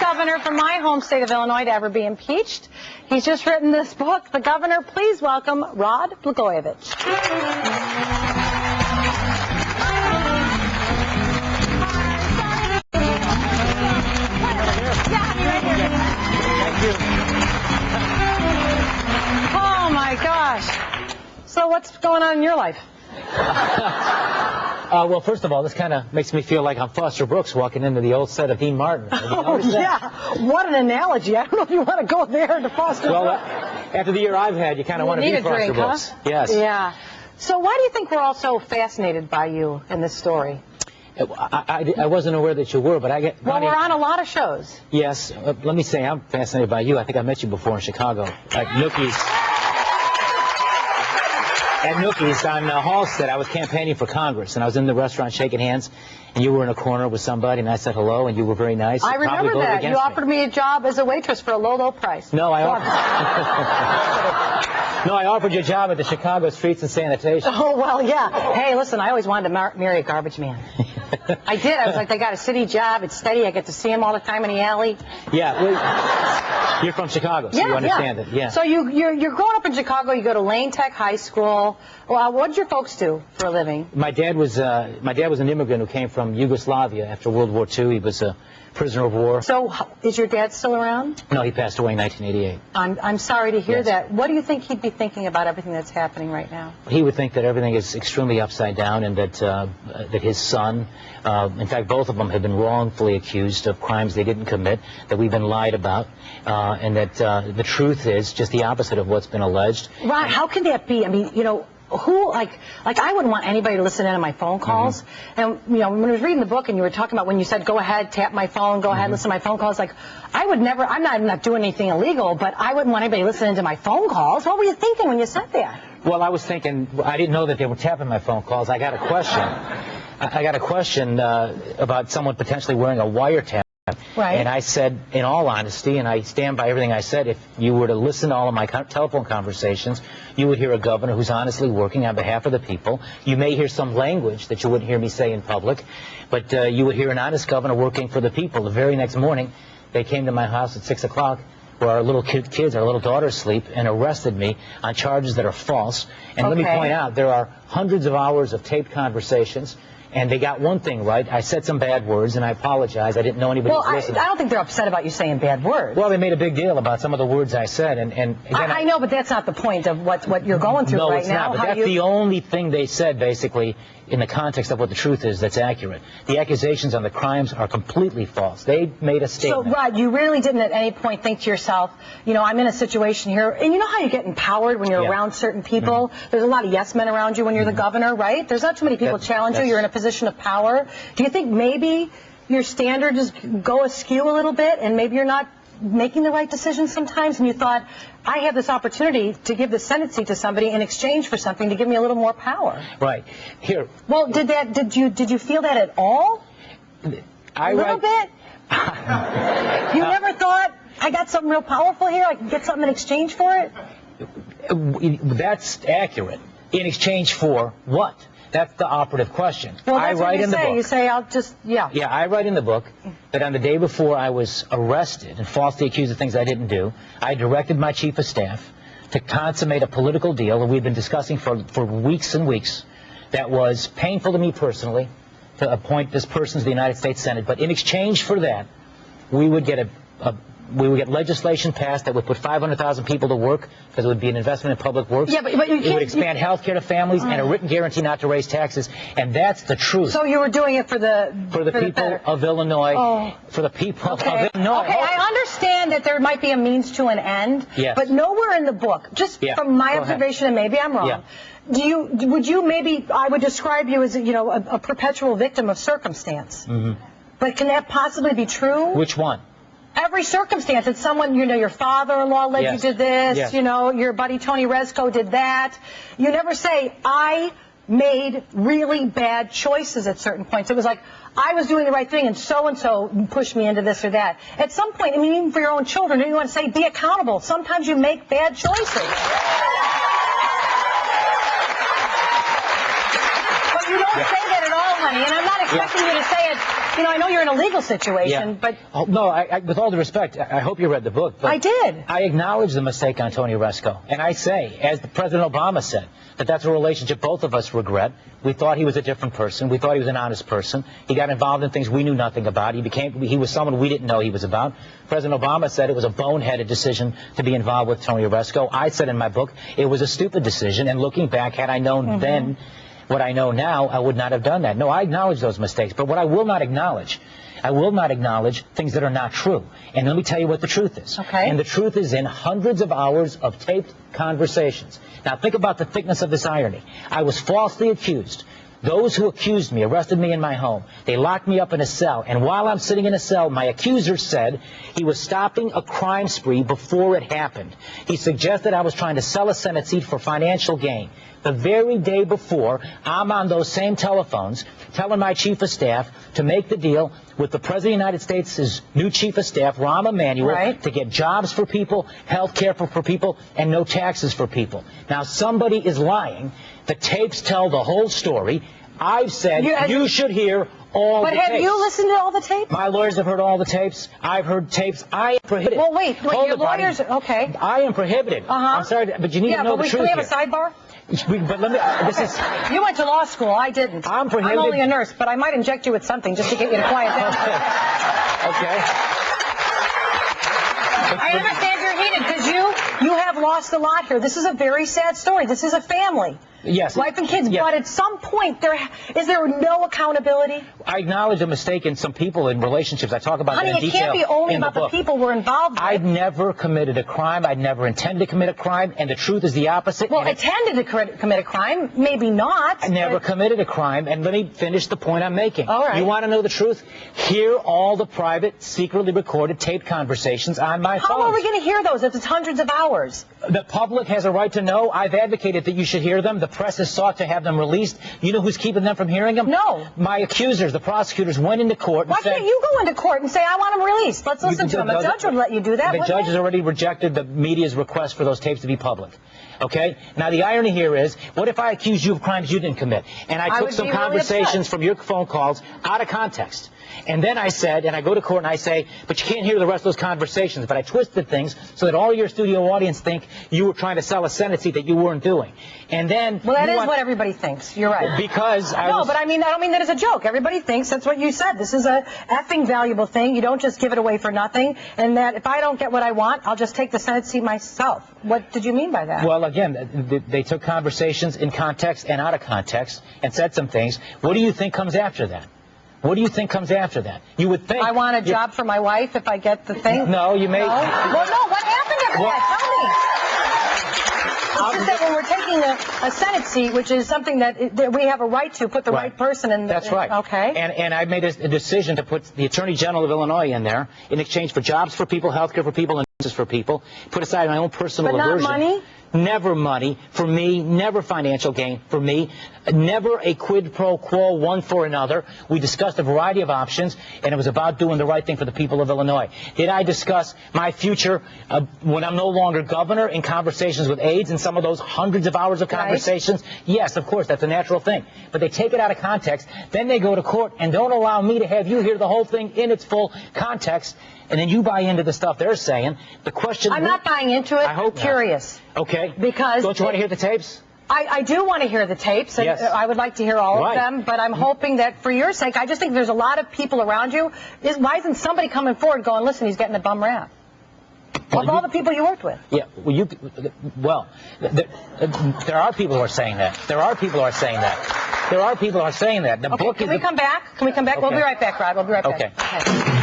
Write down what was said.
governor from my home state of Illinois to ever be impeached. He's just written this book. The governor, please welcome Rod Blagojevich. Oh my gosh. So what's going on in your life? Well, first of all, this kind of makes me feel like I'm Foster Brooks walking into the old set of Dean Martin. Oh, yeah. What an analogy. I don't know if you want to go there to Foster Brooks. Well, after the year I've had, you kind of want to be Foster Brooks. Huh? Yes. Yeah. So why do you think we're all so fascinated by you in this story? I wasn't aware that you were, but I get... Well, we're on a lot of shows. Yes. Let me say, I'm fascinated by you. I think I met you before in Chicago at Nookie's. At Nookie's on Halstead, I was campaigning for Congress, and I was in the restaurant shaking hands, and you were in a corner with somebody, and I said hello, and you were very nice. I remember that. You offered me a job as a waitress for a low, low price. No, I offered you a job at the Chicago Streets and Sanitation. Oh, well, yeah. Hey, listen, I always wanted to marry a garbage man. I did. I was like, they got a city job. It's steady. I get to see him all the time in the alley. Yeah. Well, you're from Chicago, so you understand it. Yeah. So you're growing up in Chicago. You go to Lane Tech High School. Well, what did your folks do for a living? My dad was an immigrant who came from Yugoslavia after World War II. He was a prisoner of war. So is your dad still around? No, he passed away in 1988. I'm sorry to hear that. What do you think he'd be thinking about everything that's happening right now? He would think that everything is extremely upside down, and that his son, in fact, both of them have been wrongfully accused of crimes they didn't commit, that we've been lied about, and that the truth is just the opposite of what's been alleged. Right. How can that be? I mean, you know, who, like I wouldn't want anybody to listen in on my phone calls. And, you know, when I was reading the book and you were talking about when you said, go ahead, tap my phone, go ahead, listen to my phone calls, like, I would never, I'm not doing anything illegal, but I wouldn't want anybody listening to my phone calls. What were you thinking when you said that? Well, I was thinking, I didn't know that they were tapping my phone calls. I got a question. I got a question about someone potentially wearing a wiretap. Right. And I said, in all honesty, and I stand by everything I said, if you were to listen to all of my telephone conversations, you would hear a governor who's honestly working on behalf of the people. You may hear some language that you wouldn't hear me say in public, but you would hear an honest governor working for the people. The very next morning, they came to my house at 6 o'clock, where our little kids, our little daughters sleep, and arrested me on charges that are false. And let me point out, there are hundreds of hours of taped conversations. And they got one thing right. I said some bad words, and I apologize. I didn't know anybody was listening. I don't think they're upset about you saying bad words. Well, they made a big deal about some of the words I said, and again, I know, but that's not the point of what you're going through right now. No, it's not. But that's the only thing they said, basically, in the context of what the truth is, that's accurate. The accusations on the crimes are completely false. They made a statement. So, Rod, you really didn't at any point think to yourself, you know, I'm in a situation here, and you know how you get empowered when you're around certain people? There's a lot of yes men around you when you're the governor, right? There's not too many people challenge you. You're in a position of power. Do you think maybe your standards go askew a little bit, and maybe you're not making the right decisions sometimes, and you thought, I have this opportunity to give the Senate seat to somebody in exchange for something to give me a little more power? Right. Here. Well, did you feel that at all? A little bit? You never thought, I got something real powerful here, I can get something in exchange for it? That's accurate. In exchange for what? That's the operative question. Well, that's I write what in the book. You say, I'll just, Yeah, I write in the book that on the day before I was arrested and falsely accused of things I didn't do, I directed my chief of staff to consummate a political deal that we've been discussing for weeks and weeks that was painful to me personally, to appoint this person to the United States Senate. But in exchange for that, we would get legislation passed that would put 500,000 people to work, because it would be an investment in public works. Yeah, but you can't, it would expand health care to families and a written guarantee not to raise taxes, and that's the truth. So you were doing it for the people of Illinois, for the people of Illinois. Okay, I understand that there might be a means to an end, but nowhere in the book, just from my observation, and maybe I'm wrong, I would describe you as, you know, a perpetual victim of circumstance. But can that possibly be true? Which one? Every circumstance. It's someone, you know, your father-in-law led you to this, you know, your buddy Tony Rezko did that. You never say, I made really bad choices at certain points. It was like, I was doing the right thing and so-and-so pushed me into this or that. At some point, I mean, even for your own children, you want to say, be accountable. Sometimes you make bad choices. But you don't say that at all honey, and I'm not expecting you to say it. You know, I know you're in a legal situation, but... Oh, no, with all due respect, I hope you read the book. But I did. I acknowledge the mistake on Tony Resco. And I say, as President Obama said, that that's a relationship both of us regret. We thought he was a different person. We thought he was an honest person. He got involved in things we knew nothing about. He was someone we didn't know he was about. President Obama said it was a boneheaded decision to be involved with Tony Resco. I said in my book it was a stupid decision. And looking back, had I known then what I know now, I would not have done that. No, I acknowledge those mistakes. But what I will not acknowledge things that are not true. And let me tell you what the truth is. Okay. And the truth is in hundreds of hours of taped conversations. Now, think about the thickness of this irony. I was falsely accused. Those who accused me arrested me in my home. They locked me up in a cell. And while I'm sitting in a cell, my accuser said he was stopping a crime spree before it happened. He suggested I was trying to sell a Senate seat for financial gain. The very day before, I'm on those same telephones telling my chief of staff to make the deal with the President of the United States' new chief of staff, Rahm Emanuel, to get jobs for people, health care for people, and no taxes for people. Now, somebody is lying. The tapes tell the whole story. I've said you should hear all the tapes. But have you listened to all the tapes? My lawyers have heard all the tapes. I've heard tapes. I am prohibited. Well, wait, your lawyers... Okay. I am prohibited. I'm sorry, but you need to know the truth can we have here. a sidebar? But let me, You went to law school. I didn't. I'm prohibited. I'm only a nurse, but I might inject you with something just to get you to quiet down. Okay. I understand you're heated because you have lost a lot here. This is a very sad story. This is a family. Yes. Wife and kids. Yes. But at some point, is there no accountability? I acknowledge a mistake in some people in relationships. I talk about that in detail. Honey, it can't be only about the people we're involved with. I've never committed a crime. I'd never intended to commit a crime. And the truth is the opposite. Well, intended to commit a crime, maybe not. I never committed a crime. And let me finish the point I'm making. All right. You want to know the truth? Hear all the private, secretly recorded, taped conversations on my phone. How are we going to hear those if it's hundreds of hours? The public has a right to know. I've advocated that you should hear them. The press has sought to have them released. You know who's keeping them from hearing them? No. My accusers, the prosecutors, went into court and Why said... can't you go into court and say, I want them released? Let's listen to them. A judge would let you do that, The judge has already rejected the media's request for those tapes to be public. Okay? Now, the irony here is, what if I accused you of crimes you didn't commit? And I took some conversations from your phone calls out of context. And then I said, and I go to court and I say, but you can't hear the rest of those conversations. But I twisted things so that all your studio audience think you were trying to sell a Senate seat that you weren't doing. And then... Well, that is what everybody thinks. You're right. Because I No, but I mean, I don't mean that as a joke. Everybody thinks that's what you said. This is a effing valuable thing. You don't just give it away for nothing. And that if I don't get what I want, I'll just take the Senate seat myself. What did you mean by that? Well, again, they took conversations in context and out of context and said some things. What do you think comes after that? What do you think comes after that? You would think... I want a job for my wife if I get the thing? No, you may... No? Well, no, what happened after that? Tell me. It's just that when we're taking a Senate seat, which is something that we have a right to, put the right person in. That's right. Okay. And I made a decision to put the Attorney General of Illinois in there in exchange for jobs for people, health care for people, and justice for people. Put aside my own personal aversion. But not money? Never money for me, never financial gain for me, never a quid pro quo one for another. We discussed a variety of options, and it was about doing the right thing for the people of Illinois. Did I discuss my future when I'm no longer governor in conversations with aides and some of those hundreds of hours of conversations? Right. Yes, of course, that's a natural thing. But they take it out of context, then they go to court and don't allow me to have you hear the whole thing in its full context. And then you buy into the stuff they're saying. The question... I'm not buying into it. I hope I'm curious. Okay. Because... Don't you want to hear the tapes? I do want to hear the tapes, and yes. I would like to hear all of them, but I'm hoping that for your sake, I just think there's a lot of people around you. Why isn't somebody coming forward going, listen, he's getting a bum rap? Well, of all the people you worked with. Yeah, well, there are people who are saying that. There are people who are saying that. There are people who are saying that. The book Can we come back? Can we come back? Okay. We'll be right back, Rod. We'll be right back. Okay.